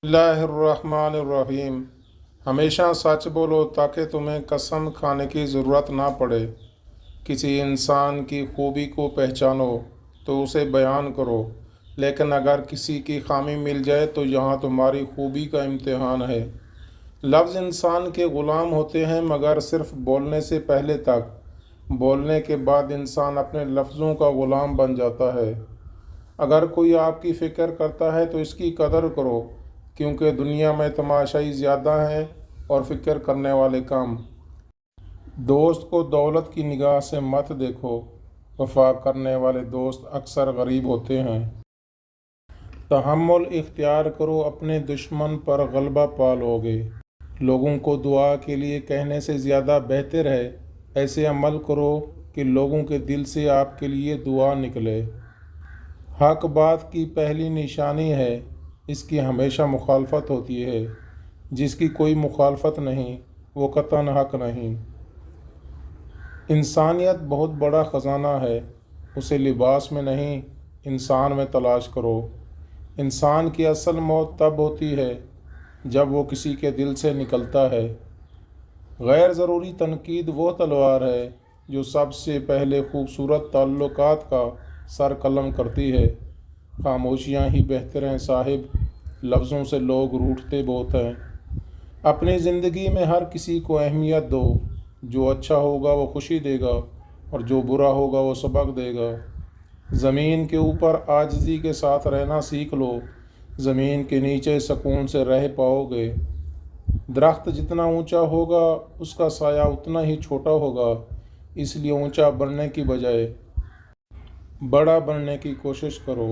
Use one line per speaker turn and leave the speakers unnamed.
बिस्मिल्लाहिर्रहमानिर्रहीम। हमेशा सच बोलो ताकि तुम्हें कसम खाने की ज़रूरत ना पड़े। किसी इंसान की खूबी को पहचानो तो उसे बयान करो, लेकिन अगर किसी की खामी मिल जाए तो यहाँ तुम्हारी खूबी का इम्तिहान है। लफ्ज़ इंसान के ग़ुलाम होते हैं, मगर सिर्फ़ बोलने से पहले तक। बोलने के बाद इंसान अपने लफ्ज़ों का ग़ुलाम बन जाता है। अगर कोई आपकी फ़िक्र करता है तो इसकी कदर करो, क्योंकि दुनिया में तमाशाई ज़्यादा हैं और फ़िक्र करने वाले कम। दोस्त को दौलत की निगाह से मत देखो, वफ़ा करने वाले दोस्त अक्सर गरीब होते हैं। तहम्मुल इख्तियार करो, अपने दुश्मन पर गलबा पा लोगे। लोगों को दुआ के लिए कहने से ज़्यादा बेहतर है ऐसे अमल करो कि लोगों के दिल से आपके लिए दुआ निकले। हक बात की पहली निशानी है, इसकी हमेशा मुखालफत होती है। जिसकी कोई मुखालफत नहीं वो कतन हक नहीं। इंसानियत बहुत बड़ा ख़जाना है, उसे लिबास में नहीं इंसान में तलाश करो। इंसान की असल मौत तब होती है जब वो किसी के दिल से निकलता है। गैर ज़रूरी तनकीद वो तलवार है जो सबसे पहले खूबसूरत ताल्लुकात का सर कलम करती है। खामोशियाँ ही बेहतर हैं साहिब, लफ्ज़ों से लोग रूठते बहुत हैं। अपनी ज़िंदगी में हर किसी को अहमियत दो। जो अच्छा होगा वो खुशी देगा और जो बुरा होगा वो सबक देगा। ज़मीन के ऊपर आजिज़ी के साथ रहना सीख लो, ज़मीन के नीचे सुकून से रह पाओगे। दरख्त जितना ऊंचा होगा उसका साया उतना ही छोटा होगा, इसलिए ऊंचा बनने की बजाय बड़ा बनने की कोशिश करो।